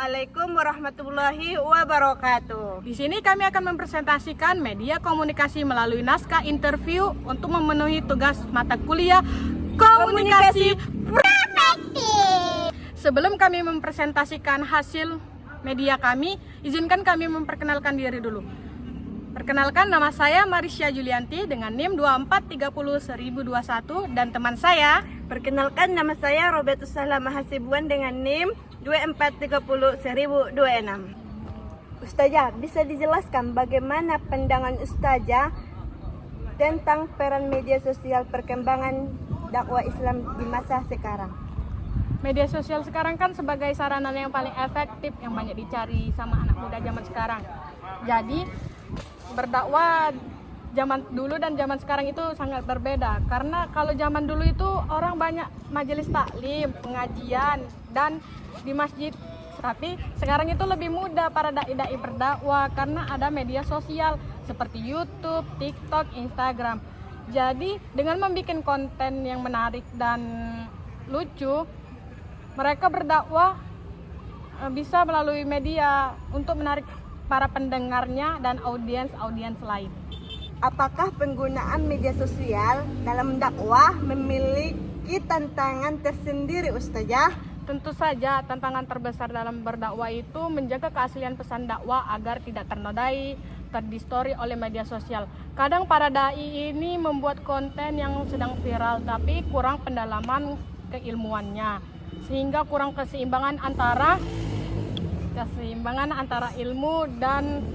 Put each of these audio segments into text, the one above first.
Assalamualaikum warahmatullahi wabarakatuh. Di sini kami akan mempresentasikan media komunikasi melalui naskah interview untuk memenuhi tugas mata kuliah komunikasi praktik. Sebelum kami mempresentasikan hasil media kami, izinkan kami memperkenalkan diri dulu. Perkenalkan, nama saya Marisha Julianti dengan NIM 24301021 dan teman saya. Perkenalkan, nama saya Robertus Salam Hasibuan dengan NIM 24301026. Ustazah, bisa dijelaskan bagaimana pandangan Ustazah tentang peran media sosial perkembangan dakwah Islam di masa sekarang? Media sosial sekarang kan sebagai sarana yang paling efektif yang banyak dicari sama anak muda zaman sekarang. Jadi berdakwah zaman dulu dan zaman sekarang itu sangat berbeda, karena kalau zaman dulu itu orang banyak majelis taklim, pengajian dan di masjid, tapi sekarang itu lebih mudah para dai-dai berdakwah karena ada media sosial seperti YouTube, TikTok, Instagram. Jadi dengan membuat konten yang menarik dan lucu, mereka berdakwah bisa melalui media untuk menarik para pendengarnya dan audiens lain. Apakah penggunaan media sosial dalam dakwah memiliki tantangan tersendiri, Ustazah? Tentu saja tantangan terbesar dalam berdakwah itu menjaga keaslian pesan dakwah agar tidak ternodai, terdistori oleh media sosial. Kadang para dai ini membuat konten yang sedang viral tapi kurang pendalaman keilmuannya, sehingga kurang keseimbangan antara ilmu dan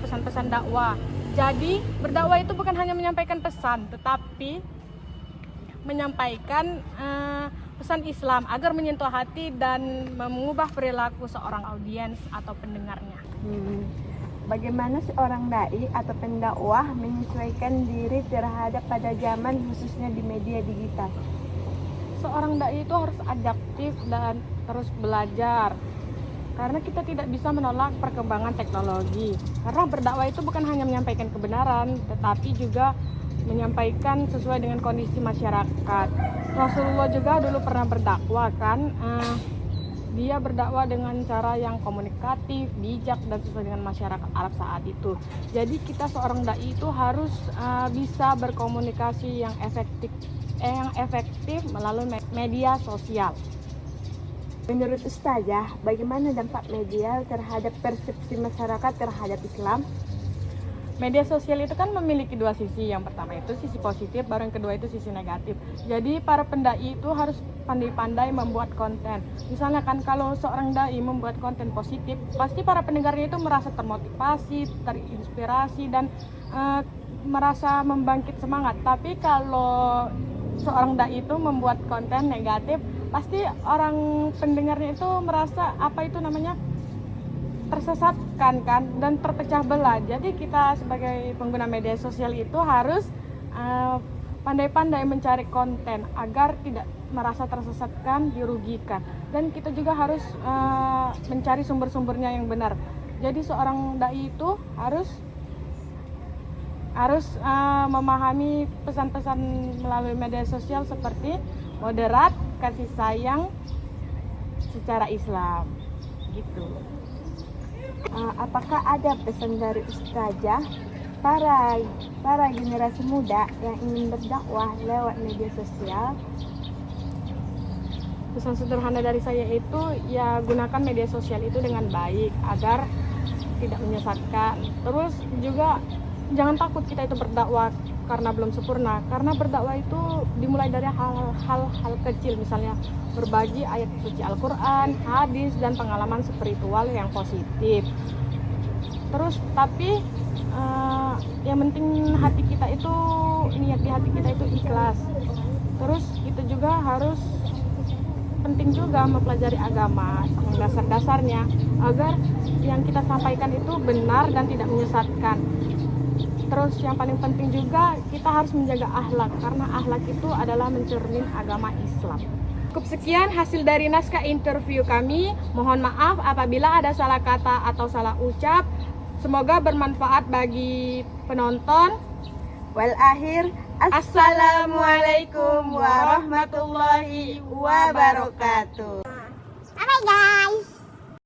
pesan-pesan dakwah. Jadi berdakwah itu bukan hanya menyampaikan pesan, tetapi menyampaikan pesan Islam agar menyentuh hati dan mengubah perilaku seorang audiens atau pendengarnya. Bagaimana seorang dai atau pendakwah menyesuaikan diri terhadap pada zaman khususnya di media digital? Seorang dai itu harus adaptif dan terus belajar, karena kita tidak bisa menolak perkembangan teknologi. Karena berdakwah itu bukan hanya menyampaikan kebenaran, tetapi juga menyampaikan sesuai dengan kondisi masyarakat. Rasulullah juga dulu pernah berdakwah kan, dia berdakwah dengan cara yang komunikatif, bijak dan sesuai dengan masyarakat Arab saat itu. Jadi kita seorang dai itu harus bisa berkomunikasi yang efektif melalui media sosial. Menurut Ustazah, bagaimana dampak media terhadap persepsi masyarakat terhadap Islam? Media sosial itu kan memiliki dua sisi. Yang pertama itu sisi positif, baru yang kedua itu sisi negatif. Jadi para pendai itu harus pandai-pandai membuat konten. Misalnya kan kalau seorang dai membuat konten positif, pasti para pendengarnya itu merasa termotivasi, terinspirasi dan merasa membangkit semangat. Tapi kalau seorang dai itu membuat konten negatif, pasti orang pendengarnya itu merasa tersesatkan kan dan terpecah belah. Jadi kita sebagai pengguna media sosial itu harus pandai-pandai mencari konten agar tidak merasa tersesatkan, dirugikan. Dan kita juga harus mencari sumber-sumbernya yang benar. Jadi seorang dai itu harus memahami pesan-pesan melalui media sosial seperti moderat, kasih sayang secara Islam gitu. Apakah ada pesan dari Ustazah para generasi muda yang ingin berdakwah lewat media sosial? Pesan sederhana dari saya itu ya, gunakan media sosial itu dengan baik agar tidak menyesatkan. Terus juga jangan takut kita itu berdakwah karena belum sempurna, karena berdakwah itu dimulai dari hal-hal kecil, misalnya berbagi ayat suci Al-Quran, hadis, dan pengalaman spiritual yang positif. Terus tapi yang penting niat di hati kita itu ikhlas. Terus kita juga penting juga mempelajari agama yang dasar-dasarnya agar yang kita sampaikan itu benar dan tidak menyesatkan. Terus yang paling penting juga kita harus menjaga akhlak, karena akhlak itu adalah mencermin agama Islam. Cukup sekian hasil dari naskah interview kami. Mohon maaf apabila ada salah kata atau salah ucap. Semoga bermanfaat bagi penonton. Wal akhir, assalamualaikum warahmatullahi wabarakatuh. Bye guys.